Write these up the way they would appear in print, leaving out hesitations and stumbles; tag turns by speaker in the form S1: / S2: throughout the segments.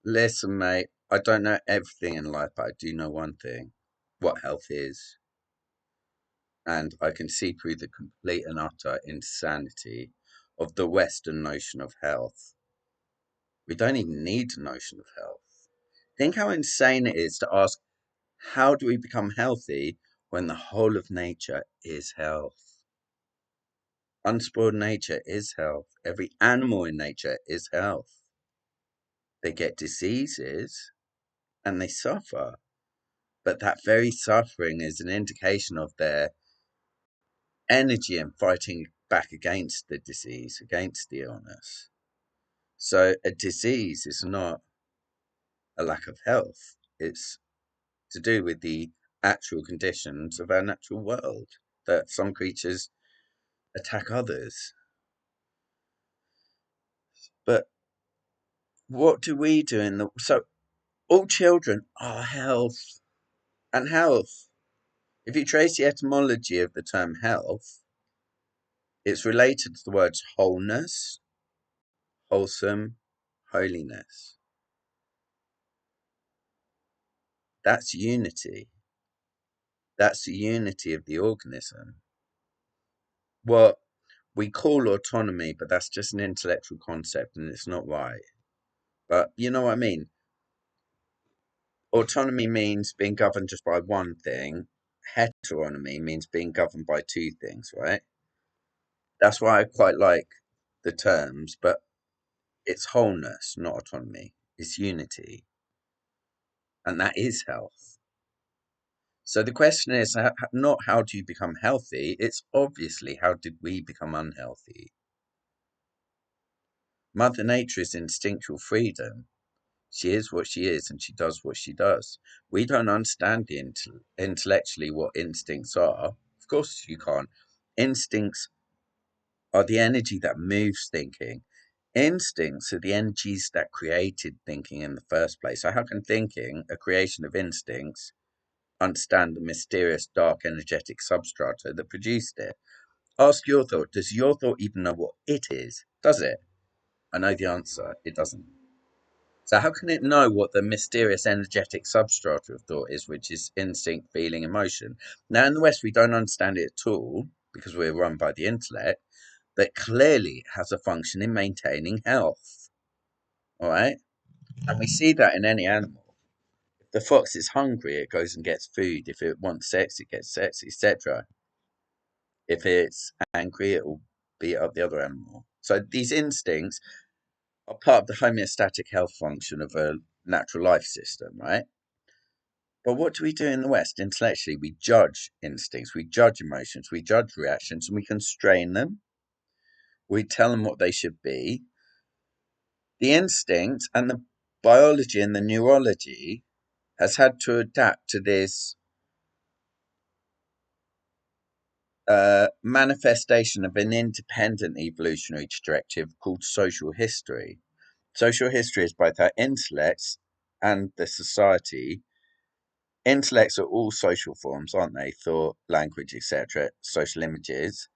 S1: Listen, mate, I don't know everything in life, but I do know one thing, what health is. And I can see through the complete and utter insanity of the Western notion of health. We don't even need a notion of health. Think how insane it is to ask, how do we become healthy when the whole of nature is health? Unspoiled nature is health. Every animal in nature is health. They get diseases and they suffer, but that very suffering is an indication of their energy in fighting back against the disease, against the illness. So a disease is not a lack of health, it's to do with the actual conditions of our natural world, that some creatures attack others. But what do we do in the so all children are health and health. If you trace the etymology of the term health, it's related to the words wholeness, wholesome, holiness. That's unity. That's the unity of the organism. What we call autonomy, but that's just an intellectual concept and it's not right. But you know what I mean? Autonomy means being governed just by one thing. Heteronomy means being governed by two things, right? That's why I quite like the terms, but it's wholeness, not autonomy. It's unity. And that is health. So the question is not how do you become healthy? It's obviously how did we become unhealthy? Mother Nature is instinctual freedom. She is what she is and she does what she does. We don't understand intellectually what instincts are. Of course, you can't. Instincts are the energy that moves thinking. Instincts are the energies that created thinking in the first place. So, how can thinking, a creation of instincts, understand the mysterious, dark, energetic substrata that produced it? Ask your thought. Does your thought even know what it is? Does it? I know the answer. It doesn't. So how can it know what the mysterious energetic substrata of thought is, which is instinct, feeling, emotion? Now in the West we don't understand it at all because we're run by the intellect, but clearly it has a function in maintaining health. All right? And we see that in any animal. If the fox is hungry, it goes and gets food. If it wants sex, it gets sex, etc. If it's angry, it will beat up the other animal. So these instincts are part of the homeostatic health function of a natural life system, right? But what do we do in the West? Intellectually, we judge instincts, we judge emotions, we judge reactions, and we constrain them. We tell them what they should be. The instinct and the biology and the neurology has had to adapt to this manifestation of an independent evolutionary directive called social history. Social history is both our intellects and the society. Intellects are all social forms, aren't they? Thought, language, etc., social images,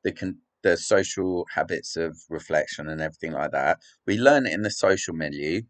S1: the social habits of reflection and everything like that. We learn it in the social milieu.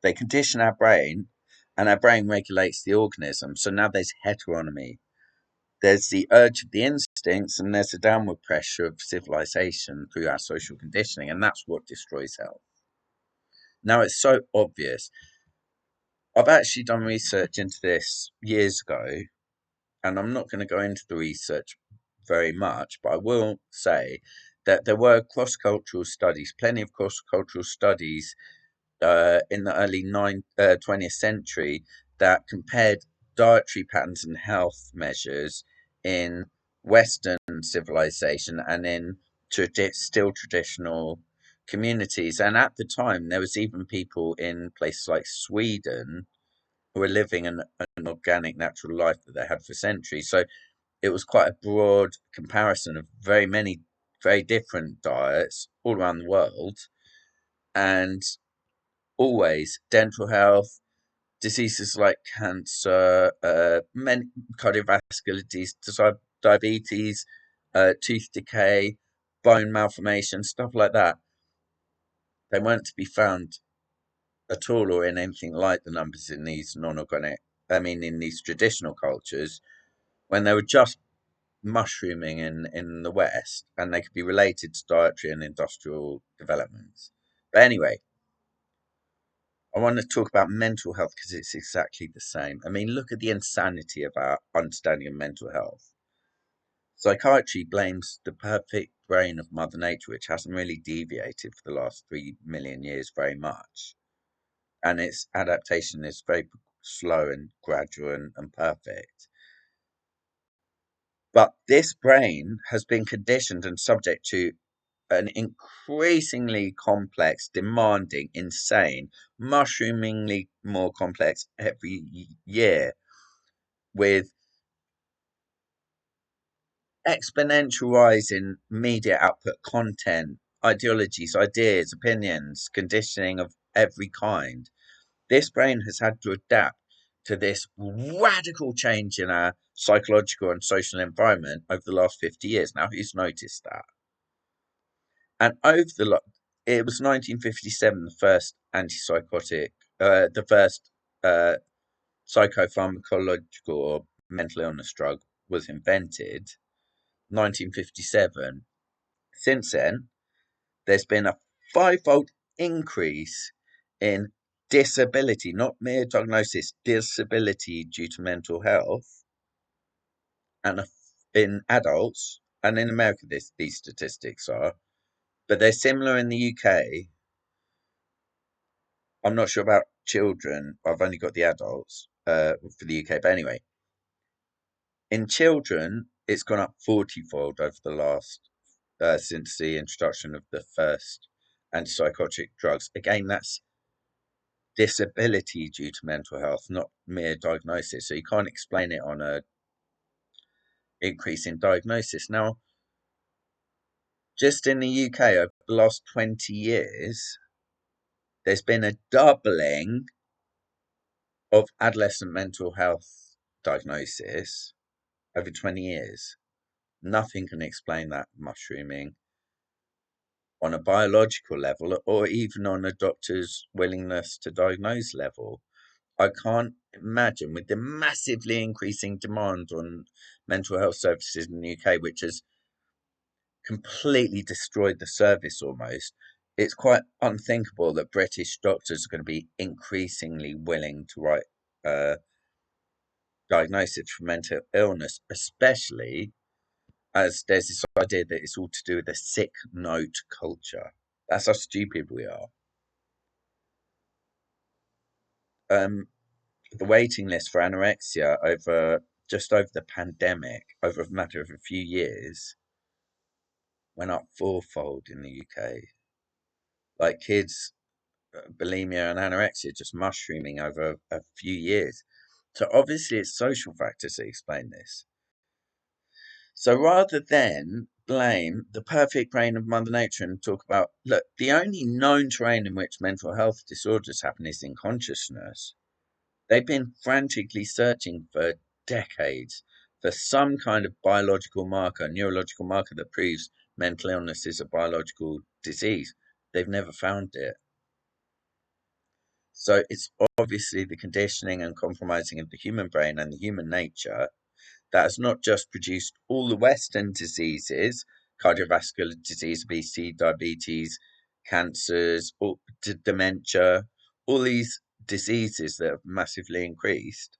S1: They condition our brain, and our brain regulates the organism. So now there's heteronomy. There's the urge of the instincts, and there's the downward pressure of civilization through our social conditioning, and that's what destroys health. Now it's so obvious. I've actually done research into this years ago, and I'm not going to go into the research very much, but I will say that there were cross-cultural studies, plenty of cross-cultural studies in the early 20th century that compared dietary patterns and health measures in Western civilization and in still traditional communities. And at the time, there was even people in places like Sweden who were living an organic natural life that they had for centuries. So it was quite a broad comparison of very many very different diets all around the world, and always dental health, diseases like cancer, many cardiovascular disease, diabetes, tooth decay, bone malformation, stuff like that. They weren't to be found at all or in anything like the numbers in these non-organic, in these traditional cultures, when they were just mushrooming in the West, and they could be related to dietary and industrial developments. But anyway, I want to talk about mental health because it's exactly the same. Look at the insanity of our understanding of mental health. Psychiatry blames the perfect brain of Mother Nature, which hasn't really deviated for the last 3 million years very much. And its adaptation is very slow and gradual and perfect. But this brain has been conditioned and subject to an increasingly complex, demanding, insane, mushroomingly more complex every year, with exponential rise in media output, content, ideologies, ideas, opinions, conditioning of every kind. This brain has had to adapt to this radical change in our psychological and social environment over the last 50 years. Now, who's noticed that? And it was 1957, the first antipsychotic, the first uh, psychopharmacological or mental illness drug was invented. 1957. Since then, there's been a fivefold increase in disability, not mere diagnosis, disability due to mental health, and in adults, and in America, these statistics are, but they're similar in the UK. I'm not sure about children. I've only got the adults for the UK. But anyway, in children, it's gone up 40-fold over the last since the introduction of the first antipsychotic drugs. Again, that's disability due to mental health, not mere diagnosis. So you can't explain it on a increase in diagnosis. Now, just in the UK over the last 20 years, there's been a doubling of adolescent mental health diagnosis over 20 years. Nothing can explain that mushrooming on a biological level or even on a doctor's willingness to diagnose level. I can't imagine, with the massively increasing demand on mental health services in the UK, which has completely destroyed the service almost, it's quite unthinkable that British doctors are going to be increasingly willing to write diagnosis for mental illness, especially as there's this idea that it's all to do with a sick note culture. That's how stupid we are. Um, the waiting list for anorexia over the pandemic, over a matter of a few years, went up fourfold in the UK. Like kids, bulimia and anorexia just mushrooming over a few years. So obviously, it's social factors that explain this. So rather than blame the perfect brain of Mother Nature and talk about, look, the only known terrain in which mental health disorders happen is in consciousness. They've been frantically searching for decades for some kind of biological marker, neurological marker that proves mental illness is a biological disease. They've never found it. So it's obviously the conditioning and compromising of the human brain and the human nature that has not just produced all the Western diseases, cardiovascular disease, obesity, diabetes, cancers, dementia, all these diseases that have massively increased,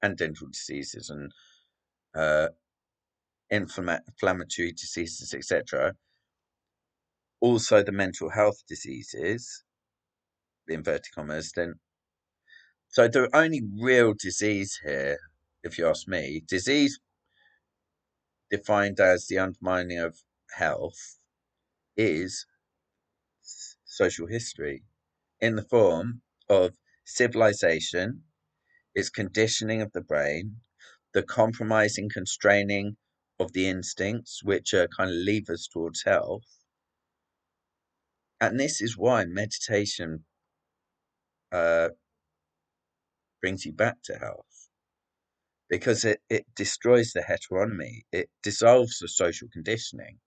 S1: and dental diseases and uh, inflammatory diseases, etc. Also, the mental health diseases, the inverted commas. Then, so the only real disease here, if you ask me, disease defined as the undermining of health, is social history in the form of civilization, its conditioning of the brain, the compromising, constraining of the instincts, which are kind of levers towards health. And this is why meditation uh, brings you back to health, because it destroys the heteronomy, it dissolves the social conditioning.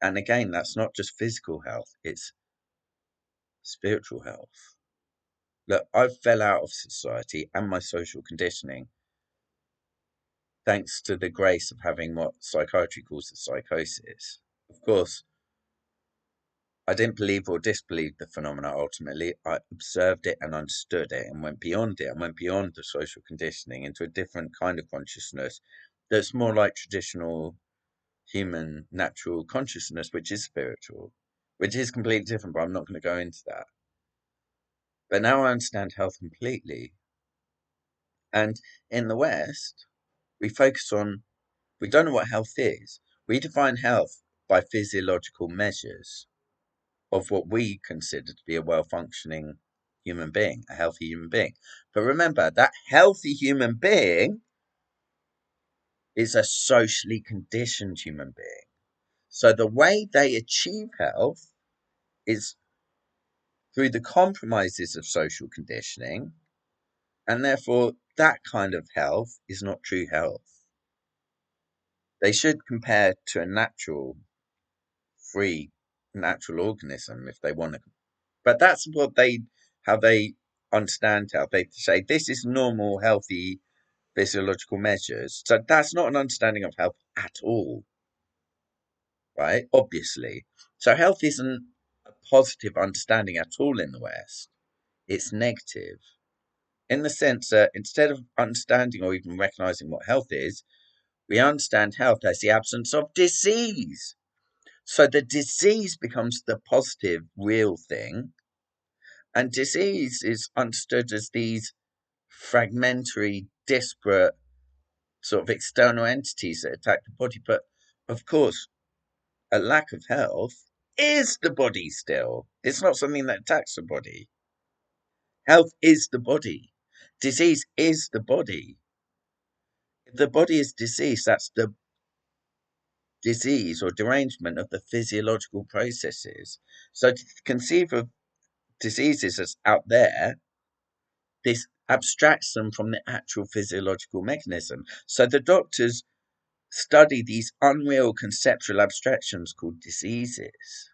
S1: And again, that's not just physical health, it's spiritual health. Look, I fell out of society and my social conditioning thanks to the grace of having what psychiatry calls a psychosis. Of course, I didn't believe or disbelieve the phenomena ultimately. I observed it and understood it and went beyond it and went beyond the social conditioning into a different kind of consciousness that's more like traditional human natural consciousness, which is spiritual, which is completely different, but I'm not going to go into that. But now I understand health completely. And in the West, we focus on, we don't know what health is. We define health by physiological measures of what we consider to be a well functioning human being, a healthy human being. But remember, that healthy human being is a socially conditioned human being. So the way they achieve health is through the compromises of social conditioning, and therefore that kind of health is not true health. They should compare to a natural, free, natural organism if they want to. But that's what how they understand health. They say this is normal, healthy physiological measures. So that's not an understanding of health at all, right? Obviously. So health isn't a positive understanding at all in the West. It's negative in the sense that instead of understanding or even recognizing what health is, we understand health as the absence of disease. So the disease becomes the positive, real thing. And disease is understood as these fragmentary, disparate, sort of external entities that attack the body. But of course, a lack of health is the body still. It's not something that attacks the body. Health is the body. Disease is the body. If the body is diseased, that's the disease or derangement of the physiological processes. So to conceive of diseases as out there, this abstracts them from the actual physiological mechanism. So the doctors study these unreal conceptual abstractions called diseases.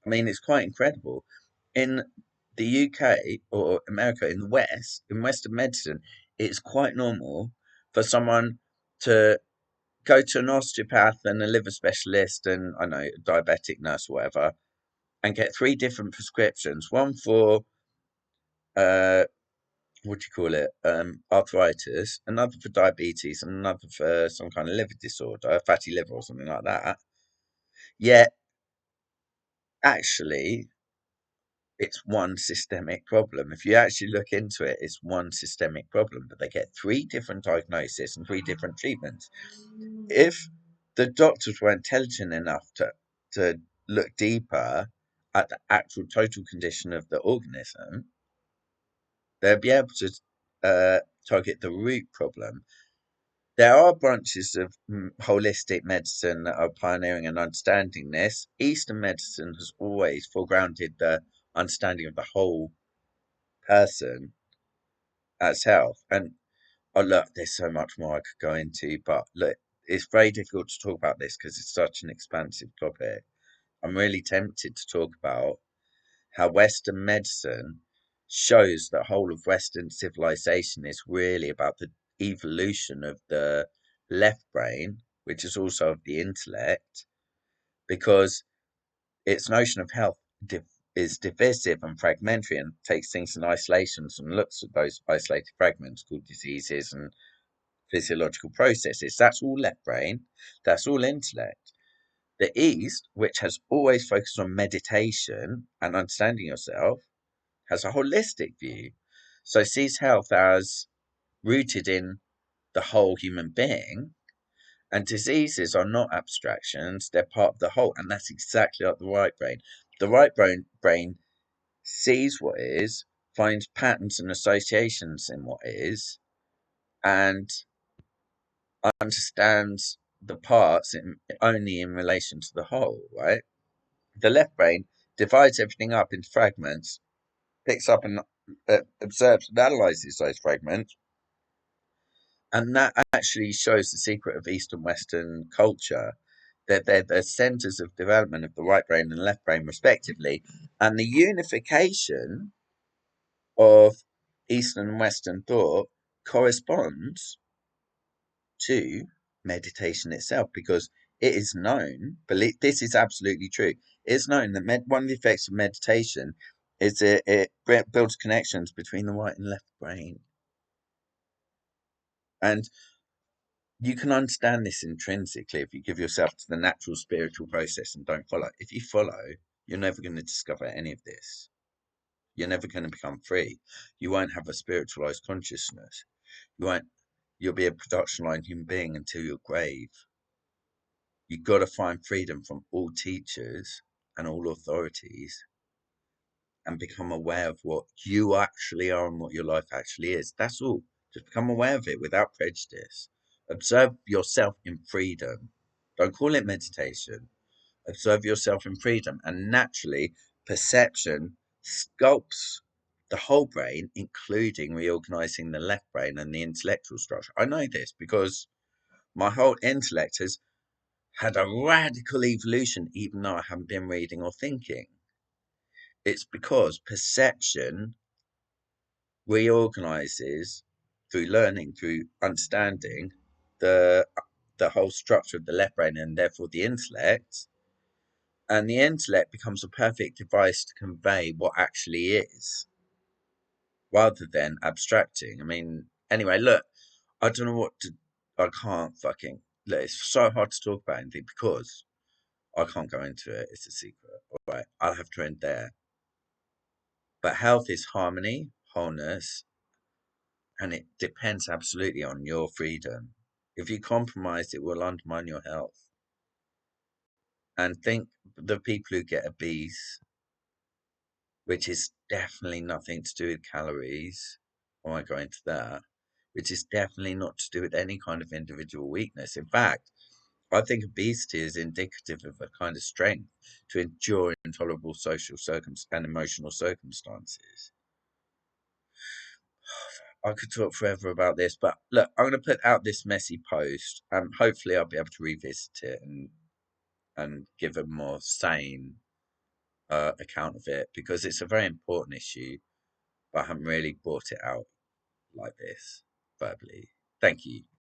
S1: I mean, it's quite incredible. In the UK or America, in the West, in Western medicine, it's quite normal for someone to go to an osteopath and a liver specialist and I know a diabetic nurse or whatever and get three different prescriptions. One for what do you call it? Arthritis, another for diabetes, and another for some kind of liver disorder, fatty liver or something like that. Yet actually it's one systemic problem. If you actually look into it, it's one systemic problem, but they get three different diagnoses and three different treatments. If the doctors were intelligent enough to look deeper at the actual total condition of the organism, they'd be able to target the root problem. There are branches of holistic medicine that are pioneering and understanding this. Eastern medicine has always foregrounded the understanding of the whole person as health. And oh, look, there's so much more I could go into, but look, it's very difficult to talk about this because it's such an expansive topic. I'm really tempted to talk about how Western medicine shows the whole of Western civilization is really about the evolution of the left brain, which is also of the intellect, because its notion of health is divisive and fragmentary and takes things in isolations and looks at those isolated fragments called diseases and physiological processes. That's all left brain, that's all intellect. The East, which has always focused on meditation and understanding yourself, has a holistic view. So sees health as rooted in the whole human being, and diseases are not abstractions, they're part of the whole. And that's exactly like the right brain. The brain sees what is, finds patterns and associations in what is, and understands the parts only in relation to the whole, right? The left brain divides everything up into fragments, picks up and observes and analyzes those fragments. And that actually shows the secret of East and Western culture. They're the centers of development of the right brain and left brain, respectively. And the unification of Eastern and Western thought corresponds to meditation itself, because it is known, believe this is absolutely true. It's known that one of the effects of meditation is it builds connections between the right and left brain. And you can understand this intrinsically if you give yourself to the natural spiritual process and don't follow. If you follow, you're never going to discover any of this. You're never going to become free. You won't have a spiritualized consciousness. You won't. You'll be a production line human being until your grave. You've got to find freedom from all teachers and all authorities and become aware of what you actually are and what your life actually is. That's all. Just become aware of it without prejudice. Observe yourself in freedom. Don't call it meditation. Observe yourself in freedom. And naturally, perception sculpts the whole brain, including reorganizing the left brain and the intellectual structure. I know this because my whole intellect has had a radical evolution, even though I haven't been reading or thinking. It's because perception reorganizes through learning, through understanding the the whole structure of the left brain and therefore the intellect, and the intellect becomes a perfect device to convey what actually is, rather than abstracting. I mean, anyway, look, I don't know what to. I can't fucking. Look, it's so hard to talk about anything because I can't go into it. It's a secret. All right, I'll have to end there. But health is harmony, wholeness, and it depends absolutely on your freedom. If you compromise, it will undermine your health. And think the people who get obese, which is definitely nothing to do with calories. I won't go into that. Which is definitely not to do with any kind of individual weakness. In fact, I think obesity is indicative of a kind of strength to endure intolerable social and emotional circumstances. I could talk forever about this, but look, I'm going to put out this messy post, and hopefully I'll be able to revisit it and give a more sane account of it, because it's a very important issue, but I haven't really brought it out like this verbally. Thank you.